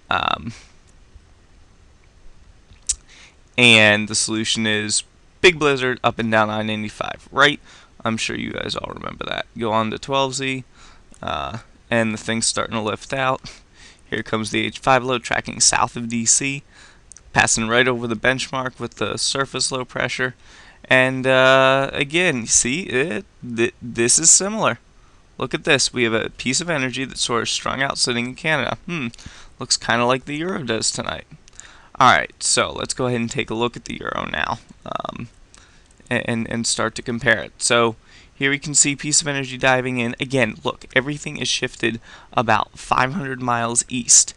Um, and the solution is big blizzard up and down I-95, right? I'm sure you guys all remember that. Go on to 12Z, uh, and the thing's starting to lift out. Here comes the H5 low tracking south of DC, passing right over the benchmark with the surface low pressure. And again, see, this is similar. Look at this. We have a piece of energy that's sort of strung out sitting in Canada. Looks kind of like the euro does tonight. Alright, so let's go ahead and take a look at the euro now, and start to compare it. So here we can see piece of energy diving in. Again, look, everything is shifted about 500 miles east.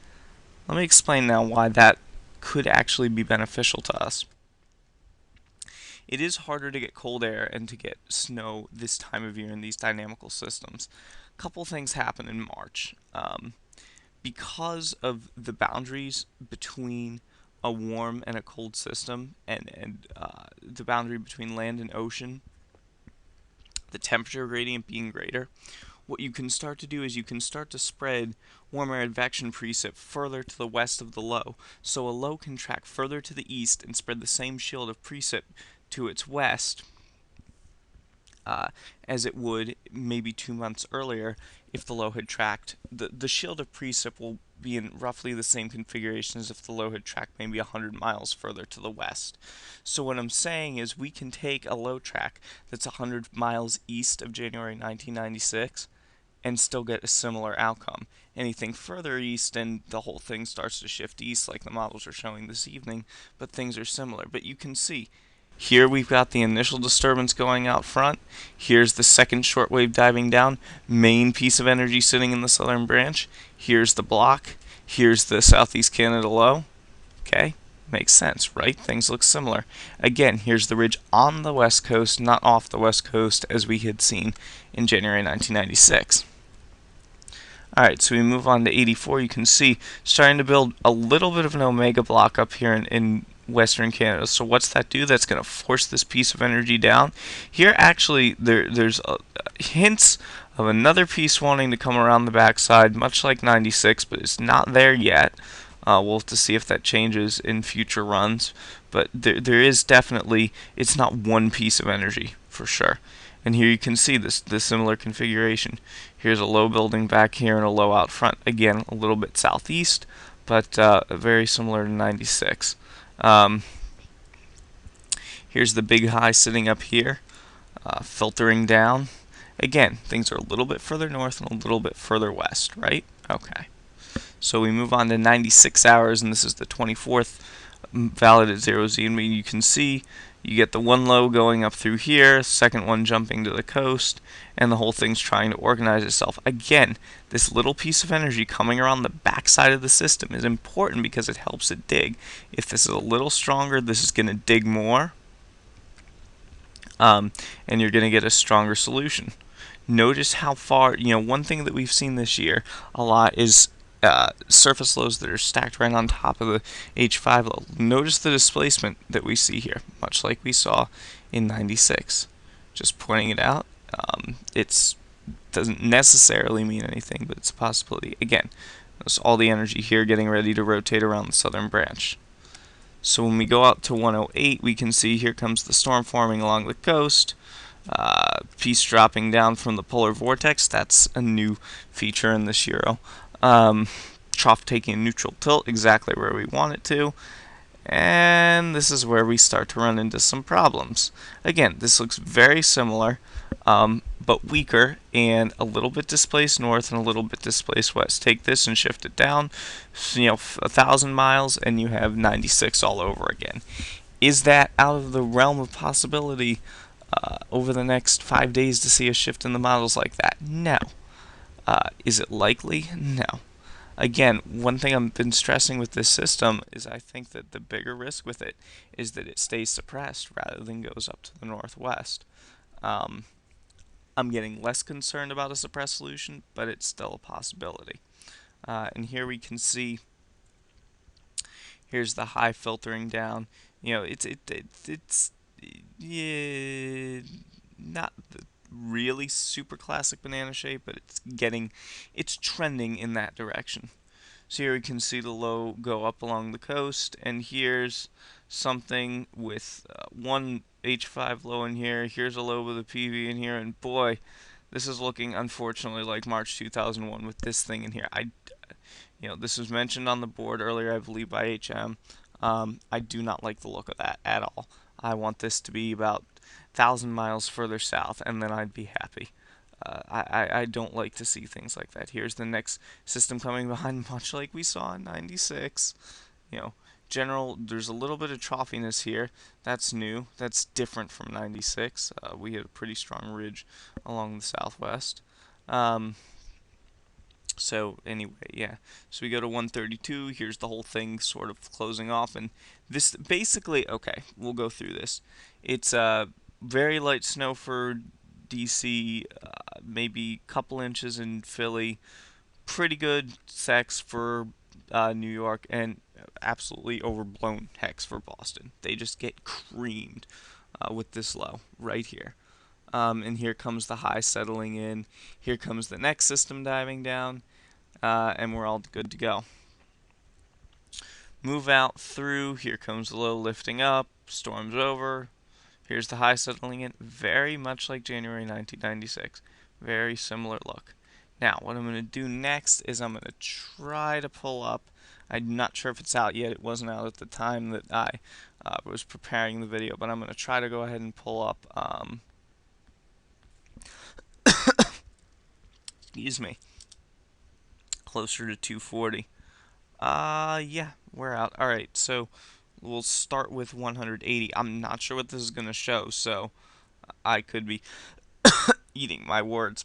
Let me explain now why that could actually be beneficial to us. It is harder to get cold air and to get snow this time of year in these dynamical systems. A couple things happen in March. Because of the boundaries between a warm and a cold system, and the boundary between land and ocean, the temperature gradient being greater, what you can start to do is you can start to spread warm air advection precip further to the west of the low. So a low can track further to the east and spread the same shield of precip to its west, uh, as it would maybe 2 months earlier if the low had tracked. The shield of precip will be in roughly the same configuration as if the low had tracked maybe 100 miles further to the west. So what I'm saying is we can take a low track that's 100 miles east of January 1996 and still get a similar outcome. Anything further east and the whole thing starts to shift east like the models are showing this evening, but things are similar. But you can see here we've got the initial disturbance going out front. Here's the second shortwave diving down. Main piece of energy sitting in the southern branch. Here's the block. Here's the Southeast Canada low. Okay, makes sense, right? Things look similar. Again, here's the ridge on the west coast, not off the west coast as we had seen in January 1996. Alright, so we move on to 84. You can see starting to build a little bit of an omega block up here in Western Canada. So what's that do? That's going to force this piece of energy down. Here, actually, there's hints of another piece wanting to come around the backside, much like 96, but it's not there yet. We'll have to see if that changes in future runs. But there is definitely, it's not one piece of energy for sure. And here you can see this similar configuration. Here's a low building back here and a low out front. Again, a little bit southeast, but very similar to 96. Um, Here's the big high sitting up here, filtering down. Again, things are a little bit further north and a little bit further west, right? Okay. So we move on to 96 hours, and this is the 24th, valid at 0Z, and you can see you get the one low going up through here, second one jumping to the coast, and the whole thing's trying to organize itself. Again, this little piece of energy coming around the backside of the system is important because it helps it dig. If this is a little stronger, this is going to dig more, and you're going to get a stronger solution. Notice how far, one thing that we've seen this year a lot is surface lows that are stacked right on top of the H5 low. Notice the displacement that we see here, much like we saw in 96. Just pointing it out. It doesn't necessarily mean anything, but it's a possibility. Again, notice all the energy here getting ready to rotate around the southern branch. So when we go out to 108, we can see here comes the storm forming along the coast. Piece dropping down from the polar vortex. That's a new feature in this Euro. Trough taking a neutral tilt exactly where we want it to. And this is where we start to run into some problems. Again, this looks very similar, but weaker and a little bit displaced north and a little bit displaced west. Take this and shift it down, 1,000 miles, and you have 96 all over again. Is that out of the realm of possibility over the next 5 days to see a shift in the models like that? No. Is it likely? No. Again, one thing I've been stressing with this system is I think that the bigger risk with it is that it stays suppressed rather than goes up to the northwest. Um, I'm getting less concerned about a suppressed solution, but it's still a possibility. And here we can see, here's the high filtering down. It's yeah, not the really super classic banana shape, but it's trending in that direction. So here we can see the low go up along the coast, and here's something with one H5 low in here. Here's a low with a PV in here, and boy, this is looking unfortunately like March 2001 with this thing in here. This was mentioned on the board earlier, I believe, by HM. I do not like the look of that at all. I want this to be about 1,000 miles further south, and then I'd be happy. I don't like to see things like that. Here's the next system coming behind, much like we saw in 96. You know, there's a little bit of troughiness here. That's new. That's different from 96. We had a pretty strong ridge along the southwest. So anyway, yeah. So we go to 132. Here's the whole thing sort of closing off, and this basically, okay, we'll go through this. It's very light snow for DC, maybe a couple inches in Philly. Pretty good sex for New York, and absolutely overblown hex for Boston. They just get creamed with this low right here. And here comes the high settling in. Here comes the next system diving down, and we're all good to go. Move out through. Here comes the low lifting up. Storm's over. Here's the high settling in. Very much like January 1996. Very similar look. Now, what I'm going to do next is I'm going to try to pull up. I'm not sure if it's out yet. It wasn't out at the time that I was preparing the video, but I'm going to try to go ahead and pull up. Excuse me. Closer to 240. Yeah, we're out. Alright, so we'll start with 180. I'm not sure what this is going to show, so I could be eating my words,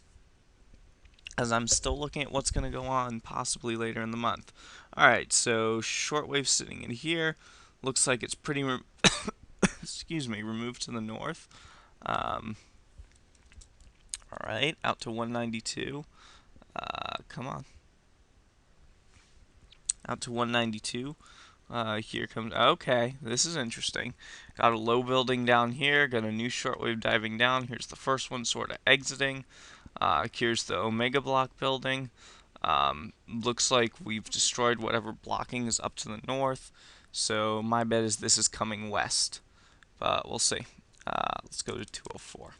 as I'm still looking at what's going to go on possibly later in the month. Alright, so shortwave sitting in here. Looks like it's pretty, excuse me, removed to the north. Alright, out to 192. Come on. Out to 192. Here comes, okay, this is interesting. Got a low building down here, got a new shortwave diving down. Here's the first one sort of exiting. Here's the Omega block building. Looks like we've destroyed whatever blocking is up to the north. So my bet is this is coming west. But we'll see. Let's go to 204.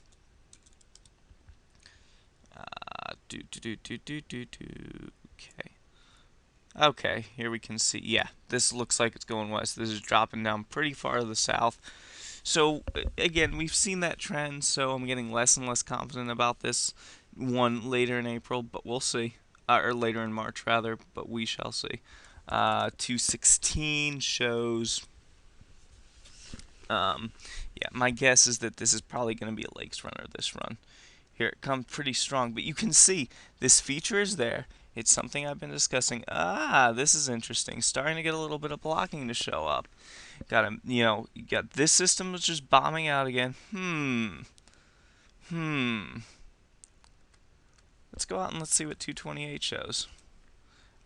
Okay. Okay, here we can see, yeah, this looks like it's going west. This is dropping down pretty far to the south. So, again, we've seen that trend, so I'm getting less and less confident about this one later in April, but we'll see. Or later in March, rather, but we shall see. 216 shows, yeah, my guess is that this is probably going to be a Lakes runner this run. Here it comes pretty strong, but you can see this feature is there. It's something I've been discussing. This is interesting. Starting to get a little bit of blocking to show up. You got this system was just bombing out again. Let's go out and let's see what 228 shows.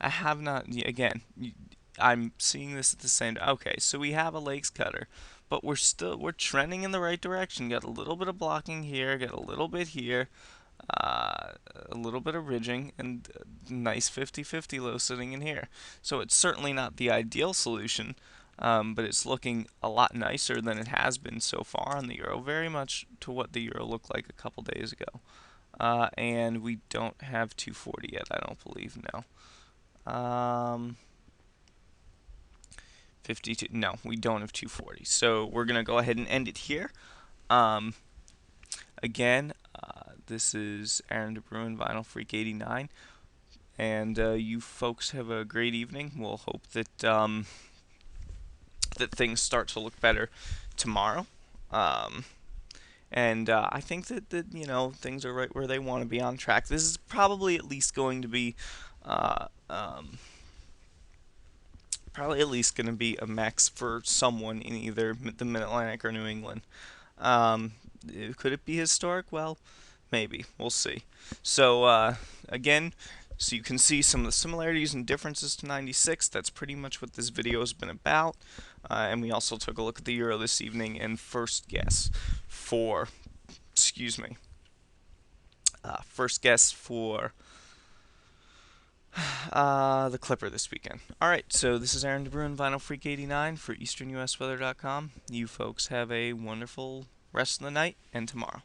I have not, again, I'm seeing this at the same, okay, so we have a Lakes cutter, but we're trending in the right direction. Got a little bit of blocking here, got a little bit here. A little bit of ridging, and nice 50-50 low sitting in here. So it's certainly not the ideal solution, but it's looking a lot nicer than it has been so far on the Euro, very much to what the Euro looked like a couple days ago. And we don't have 240 yet, I don't believe, no. 52, no, we don't have 240. So we're going to go ahead and end it here. Again, this is Aaron DeBruin, Vinyl Freak 89, and you folks have a great evening. We'll hope that that things start to look better tomorrow. And I think that things are right where they want to be, on track. This is probably at least going to be probably at least going to be a max for someone in either the Mid-Atlantic or New England. Could it be historic? Well, maybe. We'll see. So, again, so you can see some of the similarities and differences to 96. That's pretty much what this video has been about. And we also took a look at the Euro this evening and first guess for, first guess for The Clipper this weekend. Alright, so this is Aaron DeBruin, Vinyl Freak 89 for EasternUSWeather.com. You folks have a wonderful rest of the night and tomorrow.